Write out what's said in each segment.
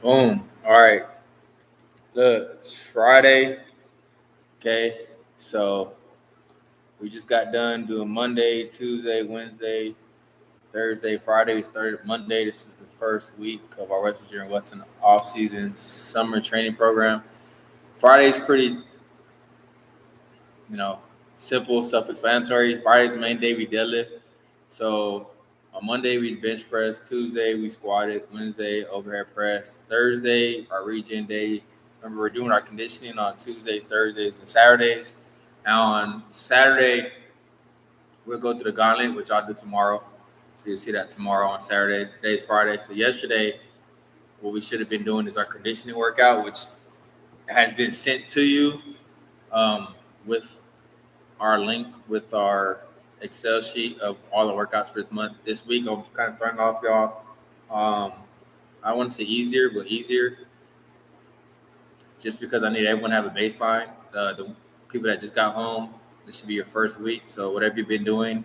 Boom. All right. Look, it's Friday. Okay. So we just got done doing Monday, Tuesday, Wednesday, Thursday, Friday. We started Monday. This is the first week of our West Virginia Western off-season summer training program. Friday's pretty, you know, simple, self-explanatory. Friday's the main day we deadlift. So on Monday we bench press. Tuesday we squatted. Wednesday overhead press. Thursday our regen day. Remember we're doing our conditioning on Tuesdays, Thursdays, and Saturdays. Now on Saturday we'll go through the gauntlet, which I'll do tomorrow. So you'll see that tomorrow on Saturday. Today's Friday. So yesterday what we should have been doing is our conditioning workout, which has been sent to you with our link with our Excel sheet of all the workouts for this month. This week, I'm kind of starting off, y'all. I want to say easier, but easier, just because I need everyone to have a baseline. The people that just got home, this should be your first week. So whatever you've been doing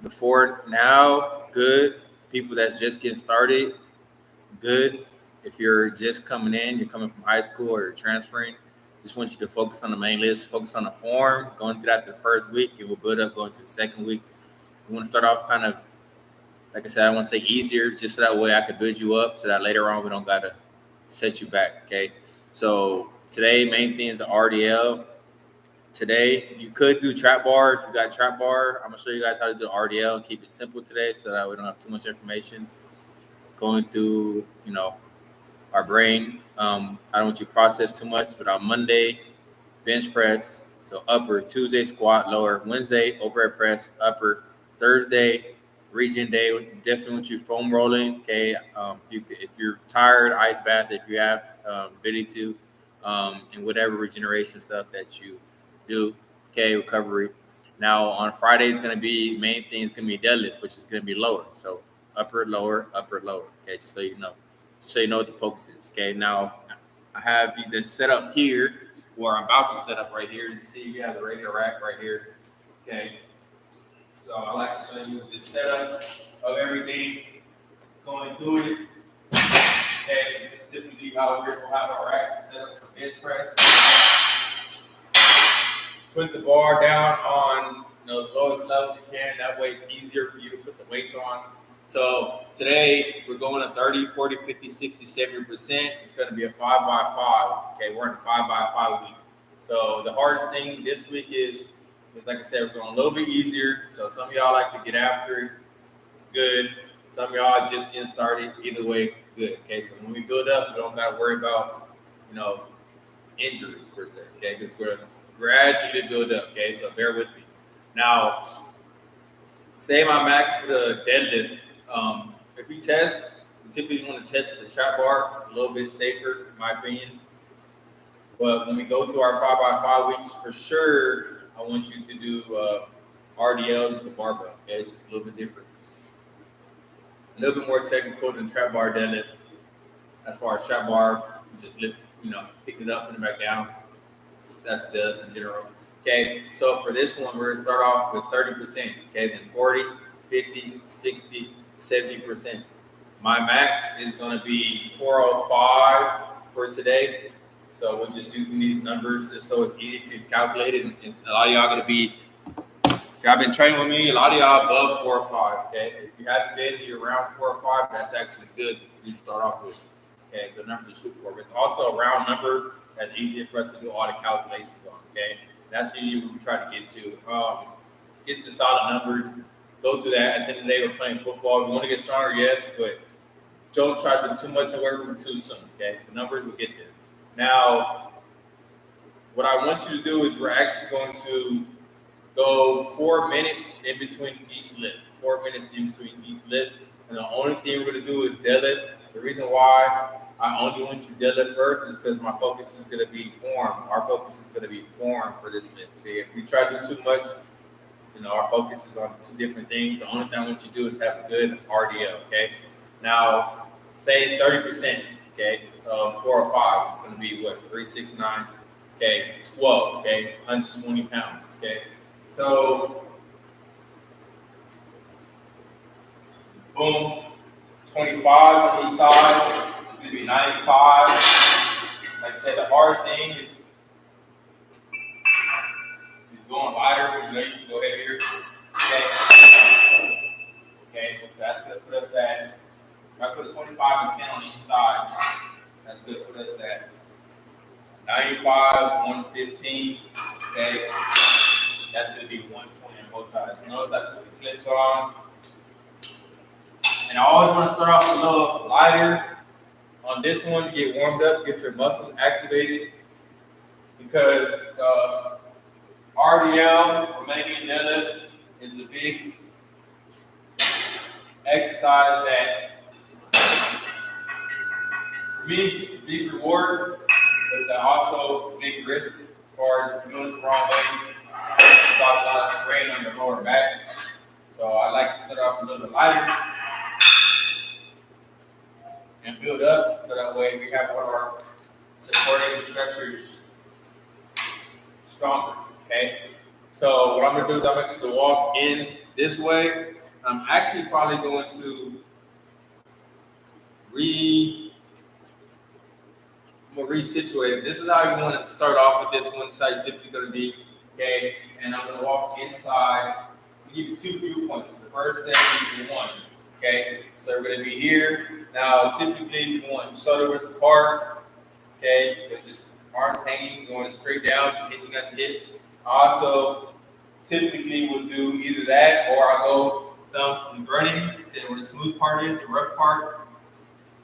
before now, good. People that's just getting started, good. If you're just coming in, you're coming from high school or you're transferring, just want you to focus on the main list, focus on the form, going through that the first week. It will build up going to the second week. We want to start off kind of, like I said, I want to say easier, just so that way I could build you up so that later on we don't got to set you back, okay? So today, main thing is the RDL. Today, you could do trap bar. If you got trap bar, I'm going to show you guys how to do RDL and keep it simple today so that we don't have too much information going through, our brain. I don't want you to process too much, but on Monday, bench press, so upper. Tuesday, squat, lower. Wednesday, overhead press, upper. Thursday, regen day. Definitely want you foam rolling. Okay, if you're tired, ice bath. If you have ability to, and whatever regeneration stuff that you do. Okay, recovery. Now on Friday is going to be main thing is going to be deadlift, which is going to be lower. So upper, lower, upper, lower. Okay, just so you know. So you know what the focus is. Okay, now I have you this set up here, or I'm about to set up right here. You see, you have the regular rack right here. Okay, so I like to show you the setup of everything going through it. Okay, so this is typically how we're gonna have our rack set up for bench press. Put the bar down on the lowest level you can. That way, it's easier for you to put the weights on. So today we're going to 30, 40, 50, 60, 70%. It's going to be a 5x5. Okay, we're in a 5x5 week. So the hardest thing this week is like I said, we're going a little bit easier. So some of y'all like to get after it, good. Some of y'all just getting started. Either way, good. Okay, so when we build up, we don't got to worry about injuries per se. Okay, because we're gradually build up. Okay, so bear with me. Now, say my max for the deadlift. If we test, we typically want to test with the trap bar. It's a little bit safer, in my opinion. But when we go through our 5x5 weeks, for sure, I want you to do RDLs with the barbell. Okay, it's just a little bit different. A little bit more technical than trap bar deadlift. As far as trap bar, you just lift, pick it up, put it back down. That's deadlift in general. Okay, so for this one, we're going to start off with 30%. Okay, then 40, 50, 60, 70%. My max is going to be 405 for today. So we're just using these numbers just so it's easy for you to calculate it. And a lot of y'all going to be, if y'all been training with me, a lot of y'all above 405. Okay, if you haven't been, you're around 405. That's actually good to start off with. Okay, so number to shoot for. But it's also a round number that's easier for us to do all the calculations on. Okay, that's usually what we try to get to. Get to solid numbers. Go through that. At the end of the day, we're playing football. We want to get stronger, yes, but don't try to do too much and work too soon. Okay, the numbers will get there. Now, what I want you to do is we're actually going to go 4 minutes in between each lift. 4 minutes in between each lift, and the only thing we're going to do is deadlift. The reason why I only want you to deadlift first is because my focus is going to be form. Our focus is going to be form for this lift. See, if we try to do too much, our focus is on two different things. The only thing I want you to do is have a good RDL, okay? Now, say 30%, okay, of 4 or 5. It's going to be, 369, okay, 12, okay, 120 pounds, okay? So, boom, 25 on each side. It's gonna be 95. Like I said, the hard thing is going lighter. You know, you can go heavier. Okay, so that's gonna put us at, if I put a 25 and 10 on each side, that's gonna put us at 95, 115. Okay, that's gonna be 120 on both sides. Notice I put the clips on. And I always want to start off a little lighter on this one to get warmed up, get your muscles activated, because RDL, Romanian deadlift, is a big exercise that, for me, it's a big reward, but it's also a big risk as far as if you're doing it the wrong way. It's got a lot of strain on the lower back. So I like to start off a little bit lighter and build up, so that way we have all our supporting structures stronger. Okay, so what I'm gonna do is I'm actually gonna walk in this way. I'm actually probably going to resituate it. This is how you want to start off with this one side, typically gonna be, okay, and I'm gonna walk inside. I'll give you 2 viewpoints. The first set will be 1. Okay, so we're gonna be here. Now, typically you want shoulder width apart. Okay, so just arms hanging, going straight down, hitching at the hips. Also, typically we'll do either that or I'll go thumb from the running to where the smooth part is, the rough part.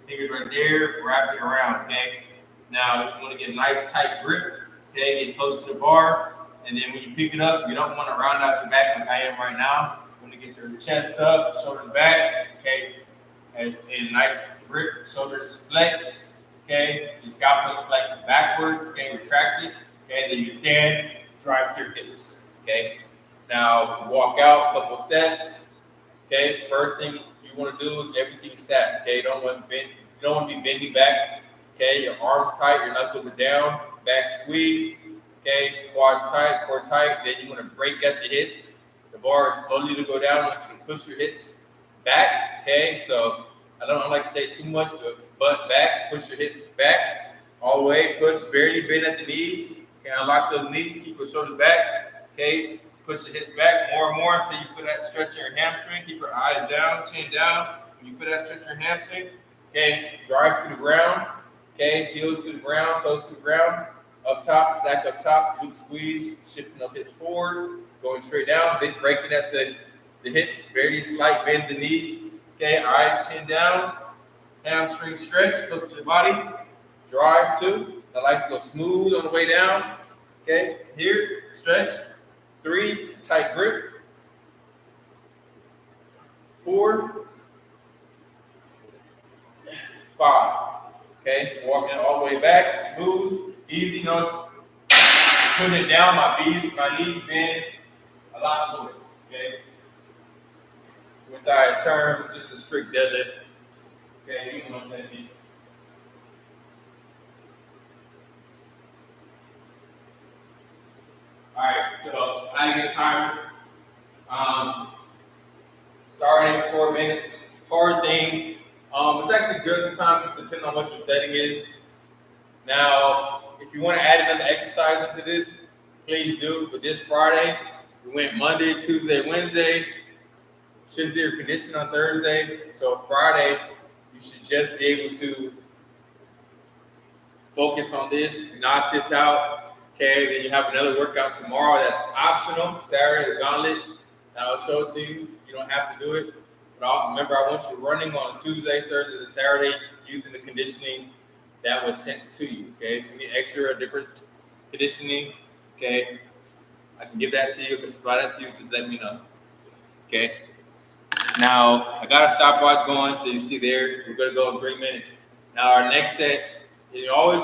Fingers right there, wrap it around. Okay, now you want to get a nice tight grip. Okay, get close to the bar, and then when you pick it up, you don't want to round out your back like I am right now. You want to get your chest up, shoulders back. Okay, and a nice grip, shoulders flex. Okay, your scalp is flexing backwards. Okay, retract it. Okay, then you stand, drive through hips. Okay, now walk out a couple of steps. Okay, first thing you want to do is everything stacked. Okay, you don't want to be bending back. Okay, your arms tight, your knuckles are down, back squeezed. Okay, quads tight, core tight. Then you want to break at the hips. The bar is slowly to go down. I want you to push your hips back. Okay, so I don't like to say too much, but butt back, push your hips back all the way. Push, barely bend at the knees. Okay, unlock those knees, keep your shoulders back. Okay, push your hips back more and more until you feel that stretch in your hamstring. Keep your eyes down, chin down. When you feel that stretch in your hamstring, okay, drive to the ground. Okay, heels to the ground, toes to the ground. Up top, stack up top, glute squeeze, shifting those hips forward, going straight down, then breaking at the hips, barely slight bend the knees. Okay, eyes chin down, hamstring stretch, close to the body. Drive 2. I like to go smooth on the way down. Okay, here, stretch. 3, tight grip. 4, 5. Okay, walking all the way back, smooth, easy. Notice putting it down, my knees bend a lot more. Okay, which I term just a strict deadlift. Okay, you know what I'm saying? All right, so I get a timer. Starting 4 minutes. Hard thing. It's actually good sometimes, just depending on what your setting is. Now, if you want to add another exercise into this, please do. But this Friday, we went Monday, Tuesday, Wednesday. Should do your condition on Thursday. So Friday, you should just be able to focus on this, knock this out. Okay, then you have another workout tomorrow that's optional. Saturday, the gauntlet. And I'll show it to you. You don't have to do it. But remember, I want you running on Tuesday, Thursday, and Saturday using the conditioning that was sent to you. Okay, if you need extra or different conditioning, okay, I can give that to you. I can supply that to you. Just let me know. Okay. Now, I got a stopwatch going, so you see there, we're going to go in 3 minutes. Now, our next set,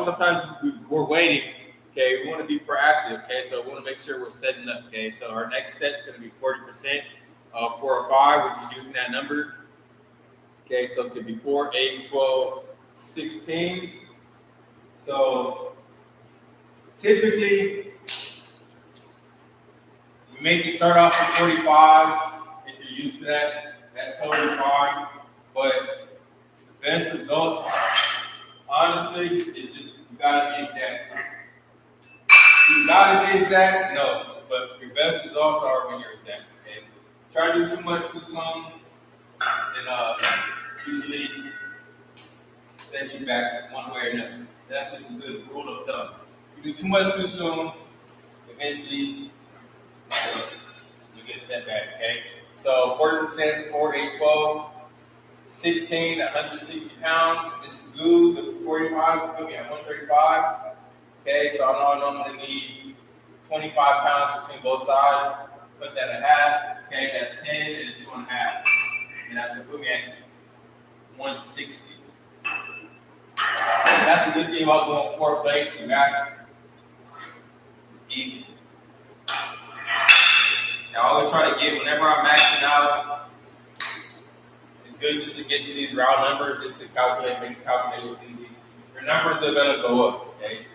sometimes we're waiting, okay? We want to be proactive, okay? So we want to make sure we're setting up, okay? So our next set's going to be 40%, 4 or 5, which is using that number. Okay, so it's going to be 4, 8, 12, 16. So typically, we may just start off with 45s. If you're used to that, that's totally fine. But the best results honestly, it's just you gotta be exact. You gotta be exact, no. But your best results are when you're exact. Okay? Try to do too much too soon, and usually sets you back one way or another. That's just a good rule of thumb. You do too much too soon, eventually you get set back. Okay, so 40% for a 12, 16 at 160 pounds. This is glue. The 45 put me at 135. Okay, so I know I'm gonna need 25 pounds between both sides. Put that in half. Okay, that's 10 and 2.5, and that's gonna put me at 160. That's the good thing about going 4 plates and back. It's easy. I always try to get, whenever I'm maxing out, it's good just to get to these round numbers, just to calculate, make the calculations easy. Your numbers are gonna go up, okay?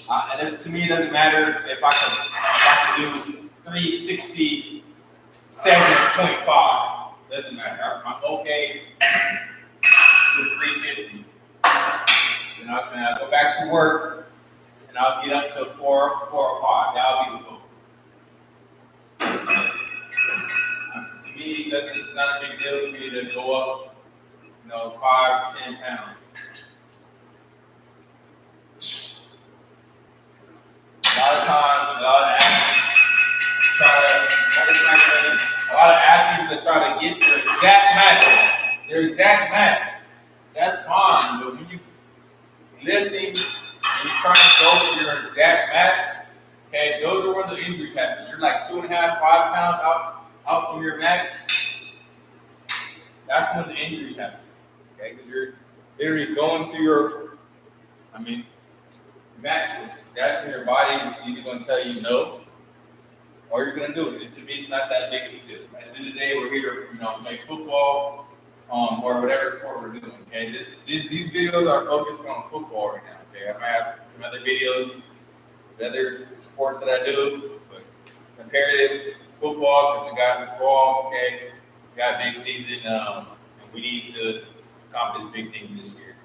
And to me, it doesn't matter if I can do 367.5. Doesn't matter. I'm okay with 350. And I'll go back to work, and I'll get up to 4 or 5. That'll be the goal. To me, that's not a big deal for me to go up, 5 to 10 pounds. A lot of times, a lot of athletes that try to get their exact match. That's fine, but when you lifting and you're trying to go for your exact max, okay, those are when the injuries happen. You're like 2.5, 5 pounds out from your max. That's when the injuries happen, okay? Because you're literally going to your, max. That's when your body is either going to tell you no, or you're going to do it. And to me, it's not that big of a deal. At the end of the day, we're here, to make football, or whatever sport we're doing. Okay, these videos are focused on football right now. Okay, I might have some other videos, with other sports that I do, but it's imperative football because we got fall. Okay, we got big season, and we need to accomplish big things this year.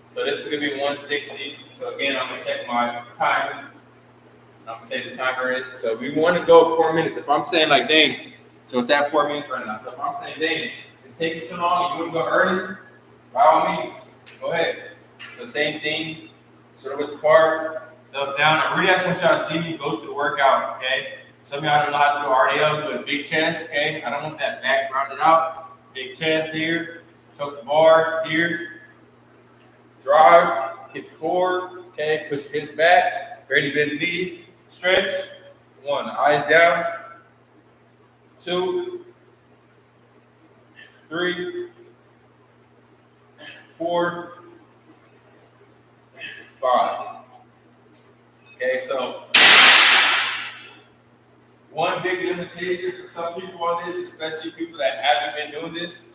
So this is gonna be 160. So again, I'm gonna check my timer. I'm gonna say the timer is. So we want to go 4 minutes. If I'm saying like, dang, so it's at 4 minutes right now. So if I'm saying, dang, it's taking too long, you want to go early, by all means, go ahead. So same thing, sort of with the bar, up, down. I really just want y'all to see me go through the workout, okay? Some of y'all don't know how to do RDL, do a big chest, okay? I don't want that back rounded out. Big chest here, choke the bar here, drive, hip forward, okay? Push your hips back, barely bend the knees, stretch. 1, eyes down. 2, 3, 4, 5. Okay, so one big limitation for some people on this, especially people that haven't been doing this,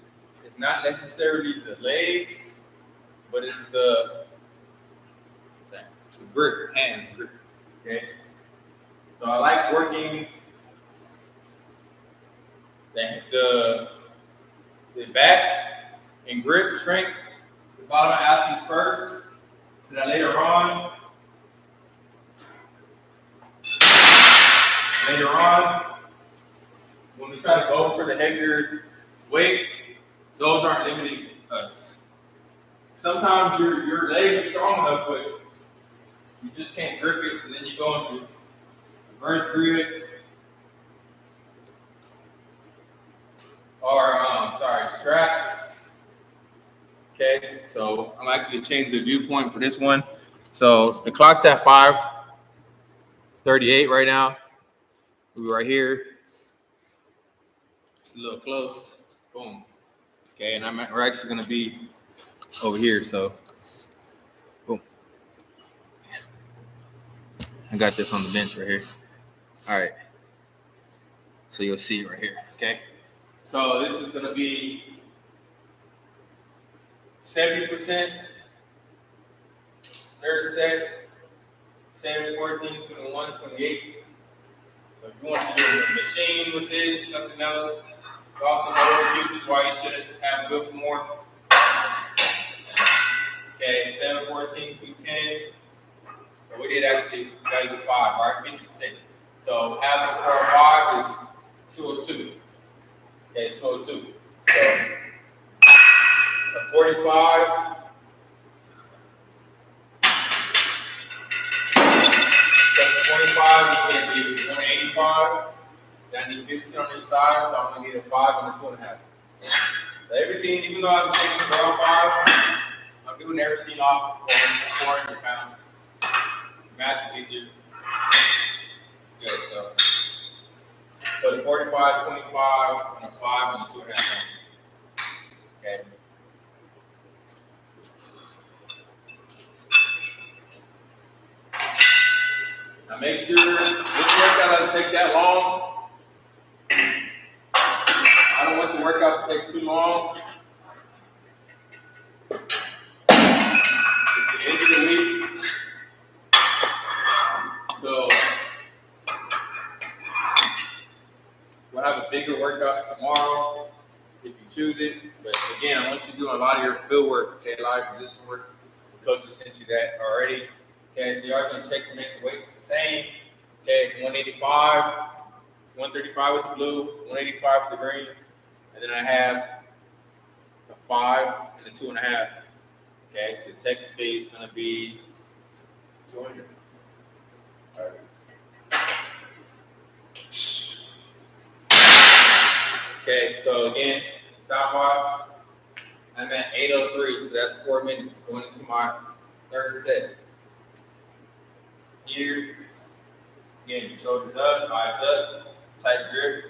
is not necessarily the legs, but it's the grip, hands grip. Okay, so I like working the back and grip strength, the bottom athletes first, so that later on, when we try to go for the heavier weight, those aren't limiting us. Sometimes your legs are strong enough, but you just can't grip it, so then you go into reverse grip, or straps. Okay, so I'm actually changing the viewpoint for this one. So the clock's at 5:38 right now. We're right here. It's a little close. Boom. Okay, and we're actually gonna be over here. So, boom. I got this on the bench right here. All right. So you'll see it right here. Okay. So this is gonna be 70%. Third set. 7, 14, 21, 28. So if you want to do a machine with this or something else, also no excuses why you shouldn't have good for more. Okay, 7, 14, 210. So we did actually value 5, right? 50%. So half of 405 is 202. Okay, 202. So a 45 plus 25 is going to be 185. Then I need 15 on each side, so I'm going to need a 5 and a 2.5. So everything, even though I'm taking 405, I'm doing everything off of 400 pounds. Math is easier. Good, so put a 45, 25, and a 5 and a 2.5. Okay. Now make sure this workout doesn't take that long. I don't want the workout to take too long. It's the end of the week. So we'll have a bigger workout tomorrow if you choose it. But again, I want you to do a lot of your field work, okay? A lot of position work. The coach just sent you that already. Okay, so you're always gonna check to make the weights the same. Okay, it's 185, 135 with the blue, 185 with the greens, and then I have a 5 and a 2.5. Okay, so technically it's gonna be 200. All right. Okay, so again, stopwatch. I'm at 8:03, so that's 4 minutes going into my third set. Here, again, shoulders up, eyes up, tight grip.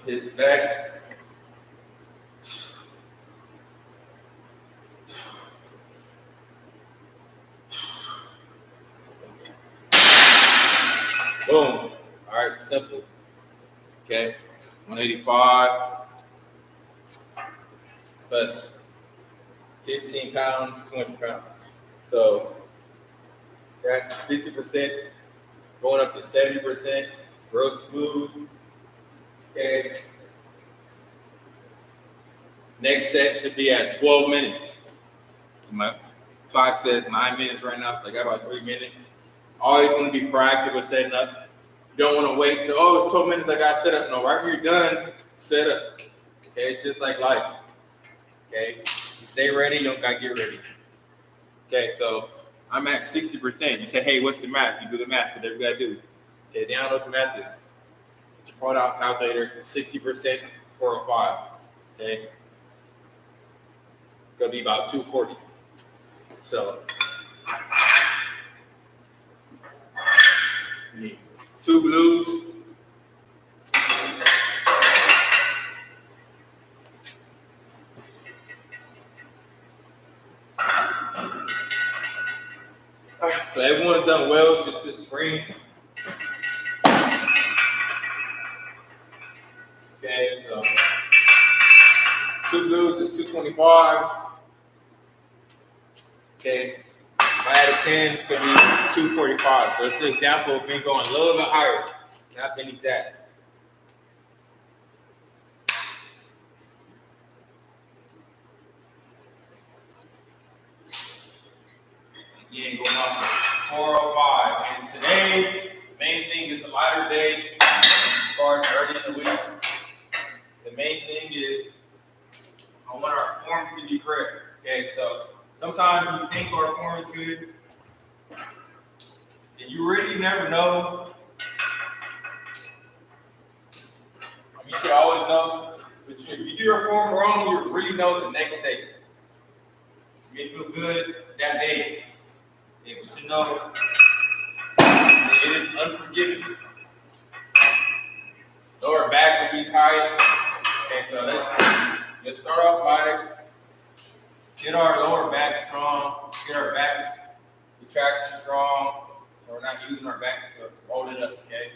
Hit the back. Boom. All right, simple. Okay, 185 plus 15 pounds, 200 pounds. So that's 50% going up to 70%, real smooth. Okay. Next set should be at 12 minutes. My clock says 9 minutes right now, so I got about 3 minutes. Always want to be proactive with setting up. You don't want to wait till, oh, it's 12 minutes, I got to set up. No, right when you're done, set up. Okay, it's just like life. Okay, you stay ready, you don't got to get ready. Okay, so I'm at 60%. You say, hey, what's the math? You do the math, whatever you got to do. Okay, down what the math is. Get your phone out, calculator, 60%, 405. Okay, it's going to be about 240. So, you need 2 blues. So everyone's done well, just this spring. Okay, so 2 blues is 225. Okay, if I had a 10, it's gonna be 245. So it's an example of me going a little bit higher, not being exact. Again, going off of 405. And today, main thing is a lighter day as far as early in the week. The main thing is I want our form to be correct. Okay, so sometimes we think our form is good, and you really never know. You should always know, but if you do your form wrong, you really know the next day. You may feel good that day. Yeah, but you know, it is unforgiving. Lower back will be tight. Okay, so let's start off lighter. Get our lower back strong. Get our back retraction strong. So we're not using our back to roll it up, okay?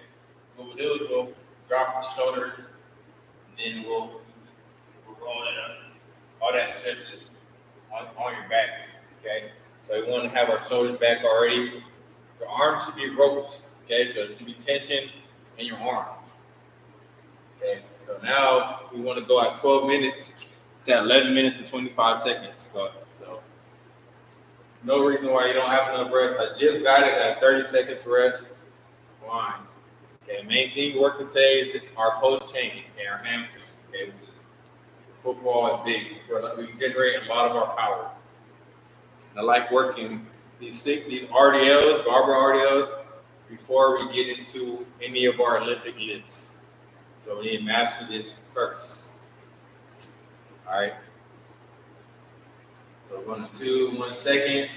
What we'll do is we'll drop the shoulders, and then we'll roll it up. All that stress is on your back, okay? So we want to have our shoulders back already. The arms should be ropes, okay? So there should be tension and your arms. Okay, so now we want to go at 12 minutes. It's at 11 minutes and 25 seconds. So no reason why you don't have enough rest. I just got it at 30 seconds rest. Fine. Okay, main thing working today is our post chain, okay, our hamstrings, okay, which is football and big. It's where we generate a lot of our power. And I like working these RDLs, barbell RDLs, before we get into any of our Olympic lifts. So we need to master this first. All right. So 1 and 2, 1 second.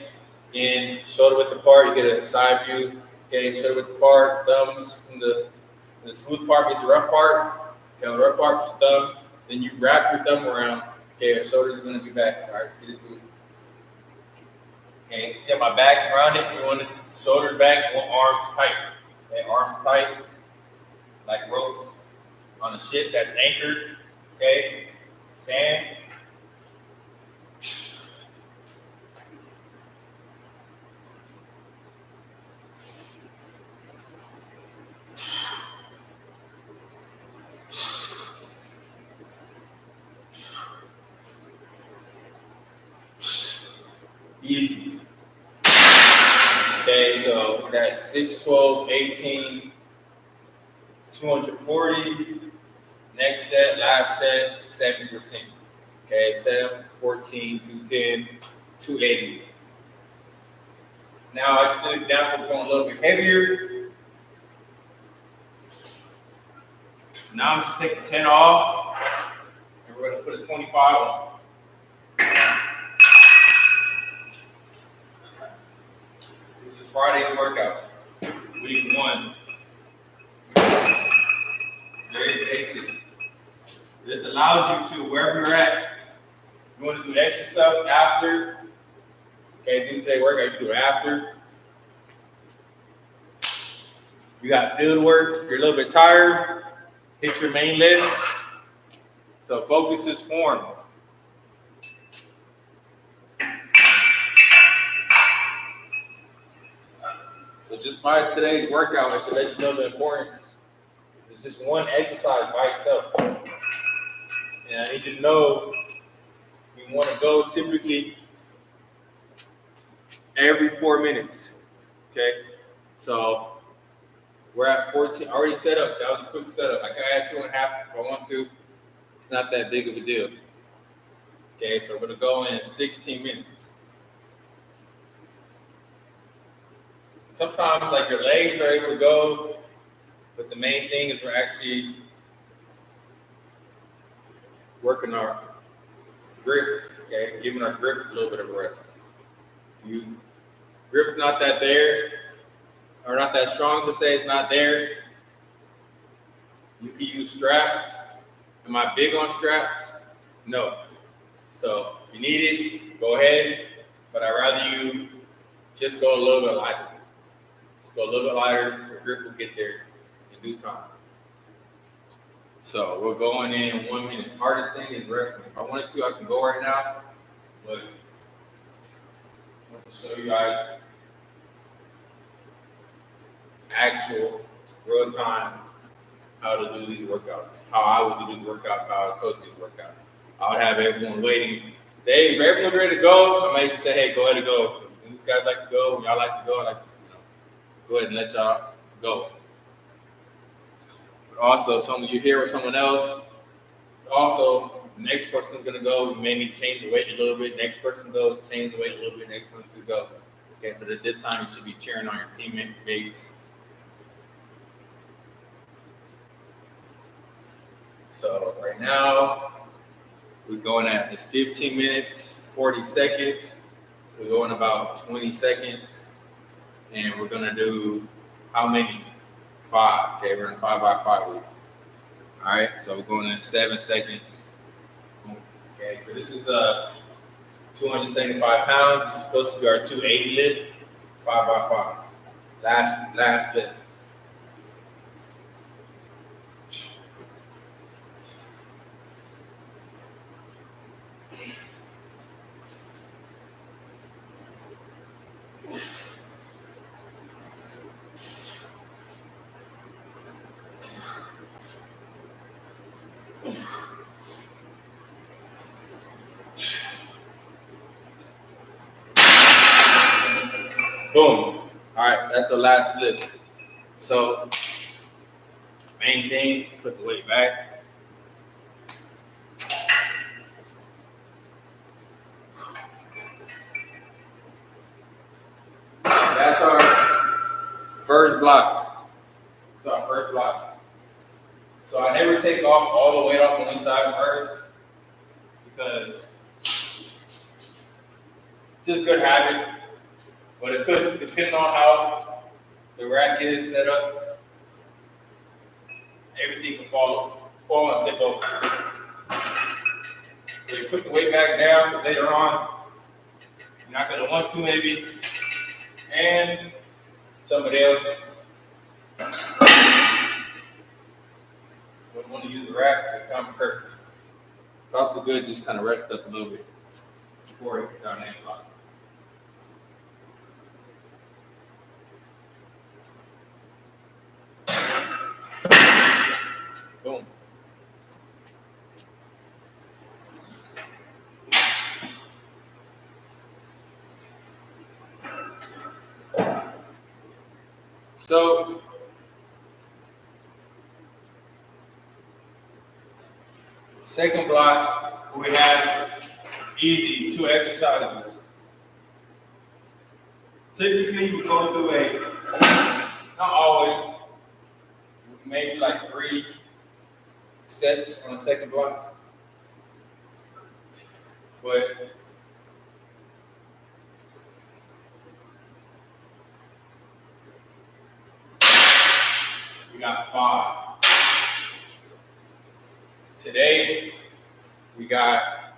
Again, shoulder width apart. You get a side view. Okay, shoulder width apart. Thumbs from the smooth part meets the rough part. Okay, on the rough part, put your thumb. Then you wrap your thumb around. Okay, your shoulders are going to be back. All right, let's get into it. Okay, see how my back's rounded? You want the shoulders back, you want arms tight. Okay, arms tight, like ropes on a ship that's anchored. Okay, stand. Easy. Okay, so that's 6, 12, 18, 240. Next set, last set, 70%. Okay, 7, 14, 210, 280. Now I just did an example of going a little bit heavier. So now I'm just taking 10 off, and we're going to put a 25 on. This is Friday's workout, week 1. Very basic. So this allows you to, wherever you're at, you want to do extra stuff after. Okay, do today workout, you can do it after. You got field work, you're a little bit tired, hit your main lifts. So focus is formed. So just by today's workout, I should let you know the importance. It's just one exercise by itself. And I need you to know we want to go typically every 4 minutes. Okay? So we're at 14. Already set up. That was a quick setup. I can add 2.5 if I want to. It's not that big of a deal. Okay, so we're going to go in 16 minutes. Sometimes, like, your legs are able to go, but the main thing is we're actually working our grip, okay, giving our grip a little bit of a rest. Grip's not that there, or not that strong, so say it's not there. You can use straps. Am I big on straps? No. So if you need it, go ahead, but I'd rather you just go a little bit lighter. Just go a little bit lighter, your grip will get there in due time. So we're going in 1 minute. Hardest thing is resting. If I wanted to, I can go right now, but I want to show you guys actual, real time, how to do these workouts, how I would do these workouts, how I would coach these workouts. I would have everyone waiting. If everyone's ready to go, I might just say, hey, go ahead and go. Because when these guys like to go, when y'all like to go, I like to, go ahead and let y'all go. But also, you're here with someone else. It's also, the next person's going to go. You may need to change the weight a little bit. Next person go, change the weight a little bit. Next person to go. Okay, so that this time you should be cheering on your teammates. So right now, we're going at 15 minutes, 40 seconds. So we're going about 20 seconds. And we're going to do how many? 5. Okay, we're in a 5x5 week. All right, so we're going in 7 seconds. Okay, so this is 275 pounds. This is supposed to be our 280 lift, 5x5. Last lift. Boom. All right, that's our last lift. So, main thing, put the weight back. That's our first block. That's our first block. So I never take off all the weight off on one side first because just good habit. But it could depend on how the rack is set up. Everything can fall and take over. So you put the weight back down, but later on, you're not gonna want to maybe. And somebody else would want to use the rack, so common courtesy. It's also good just kind of rest up a little bit before you get down that block. Boom. So, second block, we have easy 2 exercises. Typically, we go through not always, maybe like 3 sets on the second block. But we got 5. Today, we got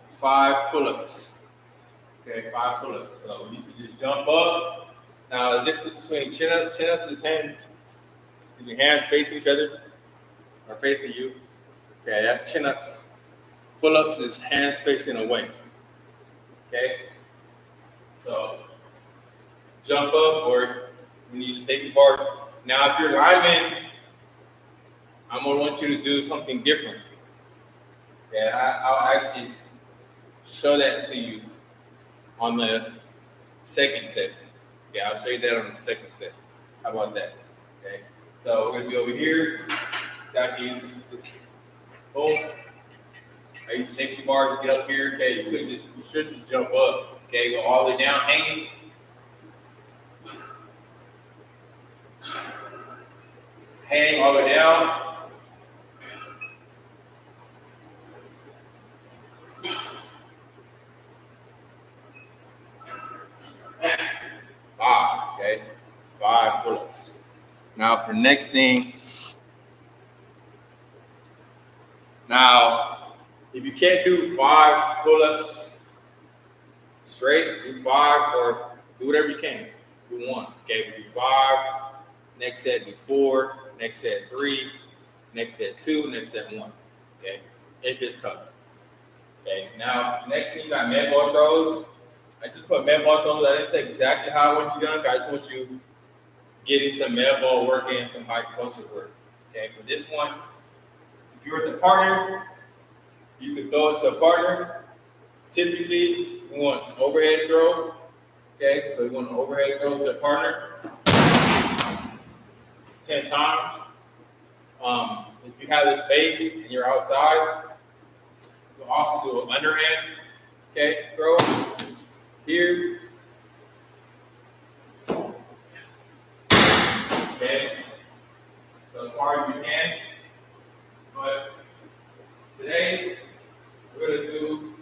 5 pull-ups. Okay, 5 pull-ups. So you can just jump up. Now the difference between chin-ups is hands facing each other or facing you. Okay, that's chin-ups. Pull-ups is hands facing away. Okay? So jump up, or when you just take the bars. Now if you're lineman, I'm gonna want you to do something different. Okay, I'll actually show that to you on the second set. Okay, I'll show you that on the second set. How about that? Okay, so we're gonna be over here. Exactly. Boom. I use safety bars to get up here. Okay, you should just jump up. Okay, go all the way down, hanging. Hang all the way down. Okay, 5 pull-ups. Now for next thing. Now, if you can't do 5 pull-ups straight, do 5 or do whatever you can. Do 1. Okay, do 5. Next set, do 4. Next set, 3. Next set, 2. Next set, 1. Okay, if it's tough. Okay, now next thing you got med ball throws. I just put med ball throws. I didn't say exactly how I want you done. I just want you getting some med ball work and some high explosive work. Okay, for this one, if you're with a partner, you can throw it to a partner. Typically, we want overhead throw. Okay, so you want an overhead throw to a partner 10 times. If you have the space and you're outside, you'll also do an underhand, okay, throw here. Okay, so as far as you can. But today, we're going to do,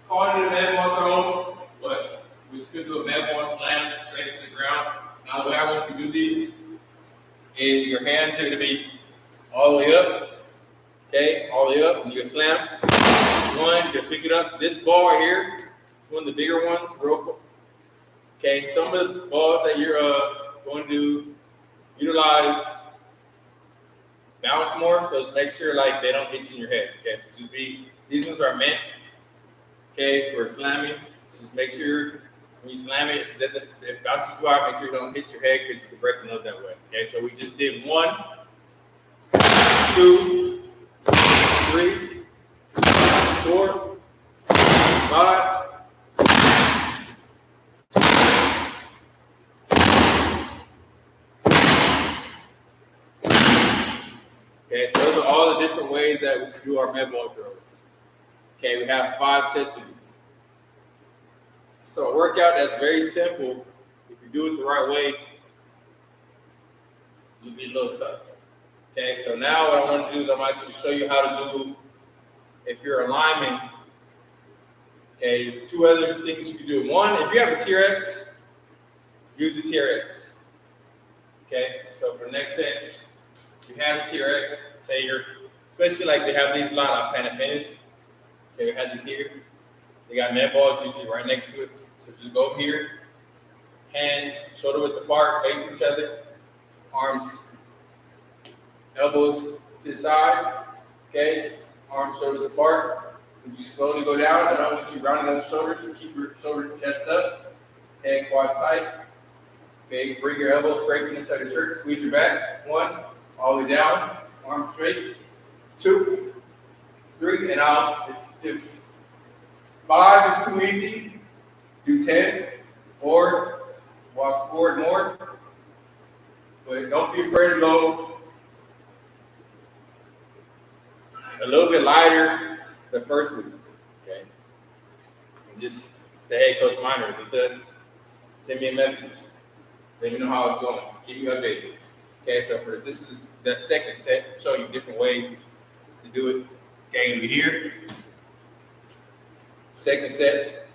call it a med ball throw, but we still do a med ball slam straight into the ground. Now, the way I want you to do these is your hands are going to be all the way up, okay, all the way up, and you're going to slam. One, you're going to pick it up. This ball right here, it's one of the bigger ones, okay, some of the balls that you're going to utilize bounce more, so just make sure like they don't hit you in your head. Okay, so these ones are meant, okay, for slamming. So just make sure when you slam it, if it bounces too hard, make sure you don't hit your head because you can break the nose that way. Okay, so we just did 1, 2, 3, 4, 5. Okay, so those are all the different ways that we can do our med ball throws. Okay, we have 5 sets of these. So a workout that's very simple, if you do it the right way, it'll be a little tough. Okay, so now what I want to do is I'm going to show you how to do, if you're a lineman, okay, there's 2 other things you can do. One, if you have a TRX, use the TRX. Okay, so for the next set, you have a TRX, say you're, especially like they have these a lot of Planet Fitness. Okay, we have this here. They got med balls usually right next to it. So just go here, hands shoulder width apart, facing each other, arms, elbows to the side, okay? Arms shoulder width apart. As you slowly go down, I don't want you rounding out the shoulders, so keep your shoulder chest up, head quads tight. Okay, bring your elbows straight inside the shirt, squeeze your back. 1, all the way down, arms straight. 2, 3, and out. If 5 is too easy, do 10, or walk forward more. But don't be afraid to go a little bit lighter the first week, okay? And just say, hey, Coach Miner, send me a message. Let me know how it's going. Keep me updated. Okay, so for this is the second set. Show you different ways to do it. Okay, over here. Second set.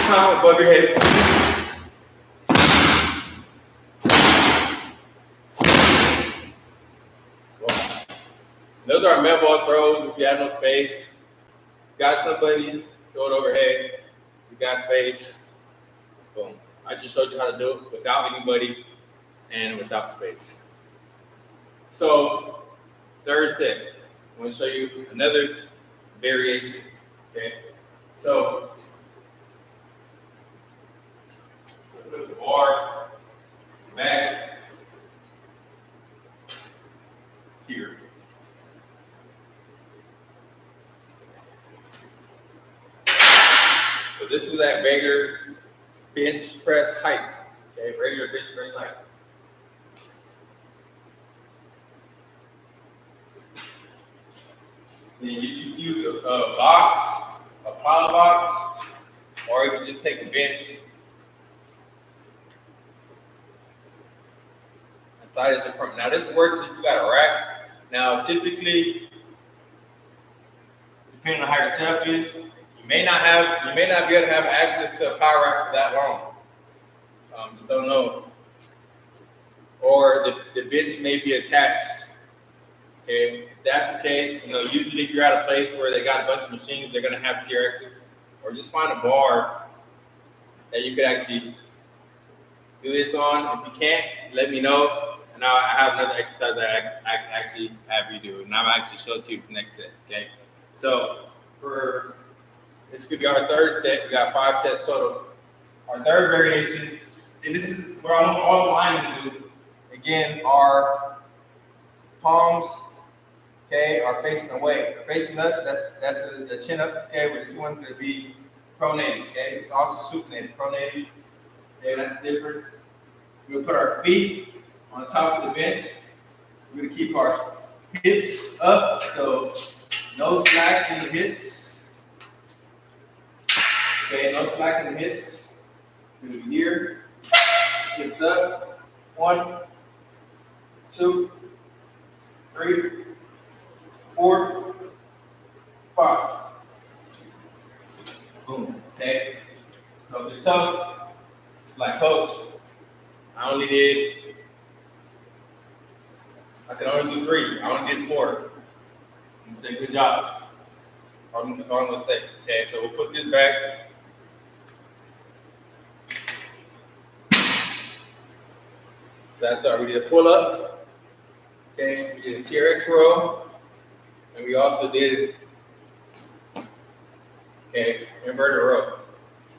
Time above your head. Those are med ball throws if you have no space. If you got somebody, throw it overhead. If you got space, boom. I just showed you how to do it without anybody and without space. So, third set. I'm going to show you another variation. Okay. So, put the bar back here. So this is at regular bench press height. Okay, regular bench press height. Then you can use a box, a pile box, or you can just take a bench. As tight as it from. Now this works if you got a rack. Now typically, depending on how your setup is, you may not be able to have access to a power rack for that long. Just don't know. Or the bench may be attached. Okay, if that's the case, usually if you're at a place where they got a bunch of machines, they're gonna have TRXs, or just find a bar that you could actually do this on. If you can't, let me know, and I have another exercise that I can actually have you do, and I'll actually show it to you the next set. Okay, so for this could be our third set. We got 5 sets total. Our third variation, and this is what I want all the linemen to do. Again, our palms, okay, are facing away. Facing us, that's a chin up, okay, but this one's gonna be pronated, okay? It's also supinated, pronated. Okay, that's the difference. We're gonna put our feet on the top of the bench. We're gonna keep our hips up, so no slack in the hips. Okay, no slack in the hips. We're gonna be here, hips up. 1, 2, 3, 4, 5. Boom. Okay. So this tough. It's like, Coach, I can only do 3. I only did 4. I'm gonna say good job. That's all I'm gonna say. Okay, so we'll put this back. So that's our, we did a pull up. Okay, we did a TRX row. And we also did, okay, inverted row.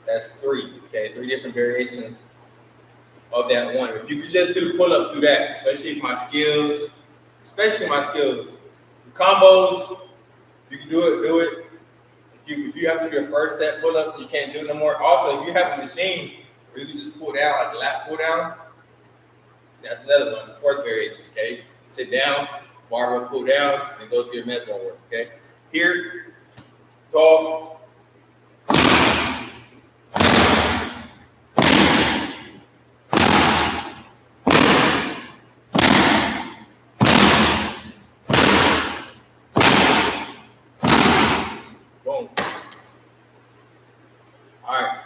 That's 3, okay, 3 different variations of that one. If you could just do the pull-ups, do that, especially my skills, the combos, you can do it. If you have to do your first set pull-ups and you can't do it no more, also if you have a machine where you can just pull down, like a lat pull down, that's another one, it's the fourth variation, okay? Sit down, barbell pull down, and go through your med ball work, okay? Here, tall. Boom. All right.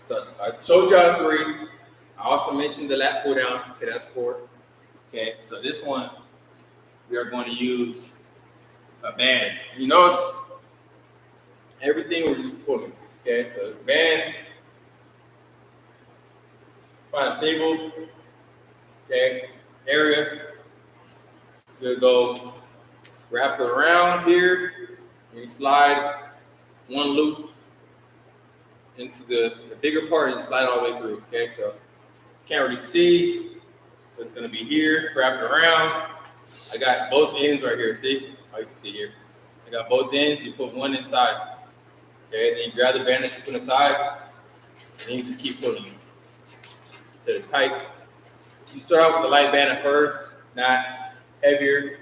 So I showed y'all 3. I also mentioned the lat pull down. Okay, that's 4. Okay, so this one we are going to use a band. You notice everything we're just pulling. Okay, so the band, find a stable, okay, area. We'll go wrap it around here, and you slide one loop into the bigger part and slide all the way through. Okay, so you can't really see. It's gonna be here, wrap it around. I got both ends right here. See? Oh, you can see here. I got both ends. You put one inside. Okay, then you grab the band that you put inside, and you just keep pulling it. So it's tight. You start out with the light band at first, not heavier.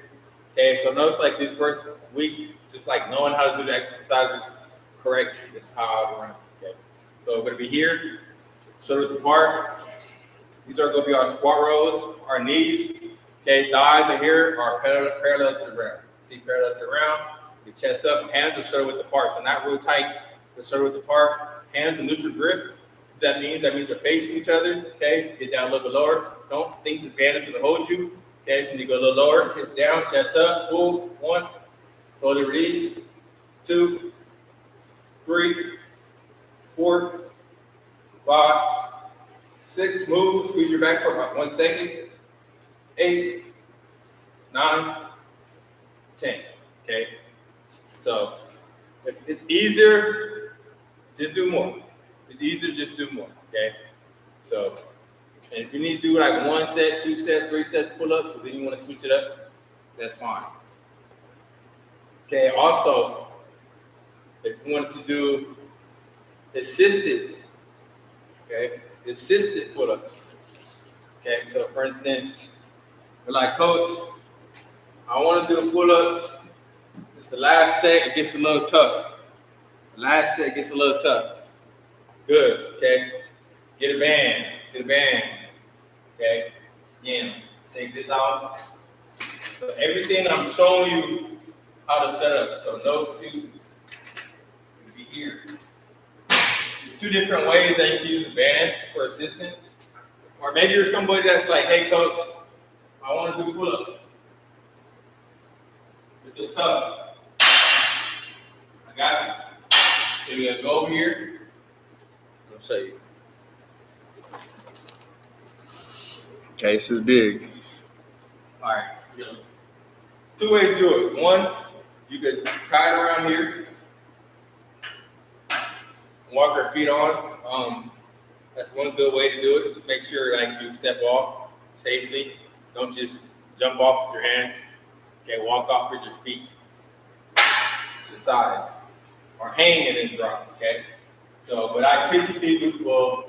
Okay, so notice like this first week, just like knowing how to do the exercises correctly. This is how I run. Okay, so we're gonna be here, shoulder width apart. These are gonna be our squat rows. Our knees, okay, thighs are here are parallel to the ground. See, parallel to the ground. Your chest up, hands are shoulder width apart. So not real tight, but shoulder width apart. Hands in neutral grip. That means they're facing each other. Okay, get down a little bit lower. Don't think this band is gonna hold you. Okay, when you go a little lower, hips down, chest up, pull, 1, slowly release, 2, 3, 4, 5, 6, move, squeeze your back for about 1 second, 8, 9, 10, okay? So if it's easier, just do more. If it's easier, just do more, okay? So, and if you need to do like 1 set, 2 sets, 3 sets pull-ups, and then you want to switch it up, that's fine. Okay, also, if you wanted to do assisted pull-ups. Okay, so for instance, we're like, Coach, I want to do the pull-ups. It's the last set, it gets a little tough. Good, okay? Get a band, see the band, okay? Again, take this out. So everything I'm showing you how to set up, so no excuses. It'll be here. There's 2 different ways that you can use a band for assistance. Or maybe you're somebody that's like, hey, Coach, I want to do pull-ups with the tub. I got you. So you're going to go over here. I'll show you. Okay, this is big. All right. There's 2 ways to do it. 1, you could tie it around here. Walk your feet on. That's one good way to do it. Just make sure like you step off safely. Don't just jump off with your hands. Okay, walk off with your feet to the side. Or hang and then drop, okay? So what I typically do, well,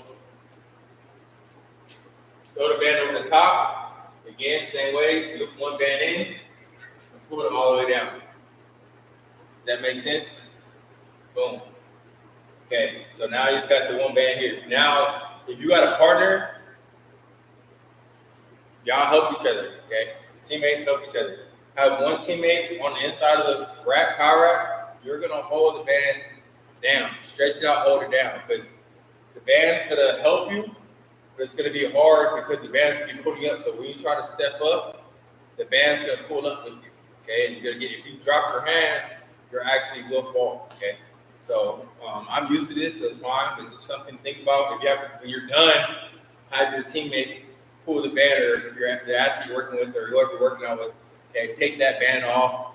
throw the band over the top. Again, same way, loop one band in and pull it all the way down. Does that make sense? Boom. Okay, so now you just got the 1 band here. Now, if you got a partner, y'all help each other, okay? Teammates help each other. Have 1 teammate on the inside of the rack, power rack, you're gonna hold the band down. Stretch it out, hold it down, because the band's gonna help you, but it's gonna be hard because the band's gonna be pulling you up. So when you try to step up, the band's gonna pull up with you, okay? And you're gonna if you drop your hands, you're actually will fall, okay? So I'm used to this, so it's fine. It's just something to think about. When you're done, have your teammate pull the band, or the athlete you're working with, or whoever you're working out with. Okay, take that band off,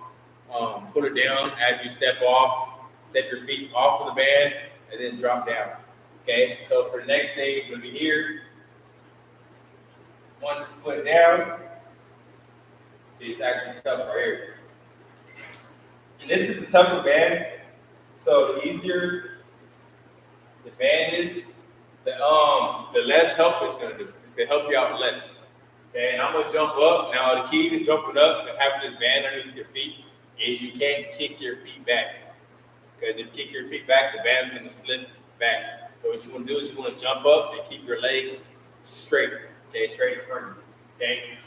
put it down as you step off, step your feet off of the band, and then drop down. Okay, so for the next day, we're gonna be here, 1 foot down. See, it's actually tough right here. And this is the tougher band. So the easier the band is, the less help it's gonna do. It's gonna help you out less. Okay, and I'm gonna jump up. Now the key to jumping up and having this band underneath your feet is you can't kick your feet back. Because if you kick your feet back, the band's gonna slip back. So what you wanna do is you wanna jump up and keep your legs straight. Okay, straight in front of you. Okay.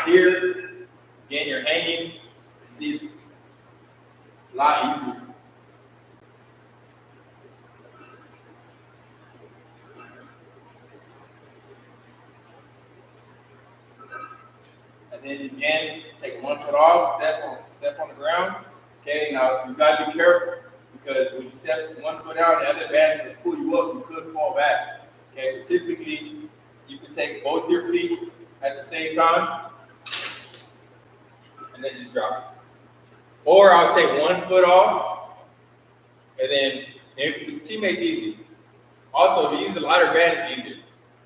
Here, again, you're hanging. See, it's a lot easier. And then again, take 1 foot off, step on the ground. Okay, now you gotta be careful because when you step 1 foot out, the other band's gonna pull you up, you could fall back. Okay, so typically you can take both your feet at the same time and then just drop it. Or I'll take 1 foot off and then if the teammate's easy. Also, if you use a lighter band, it's easier.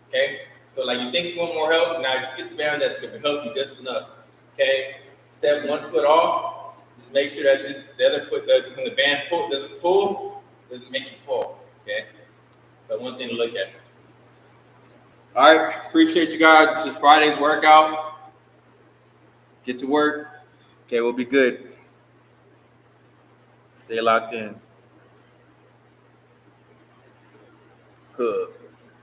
Okay? So like you think you want more help, now just get the band that's gonna help you just enough. Okay? Step 1 foot off. Just make sure that the other foot doesn't, when the band doesn't pull, doesn't make you fall. Okay? So one thing to look at. All right, appreciate you guys. This is Friday's workout. Get to work. Okay, we'll be good. Stay locked in. Hook.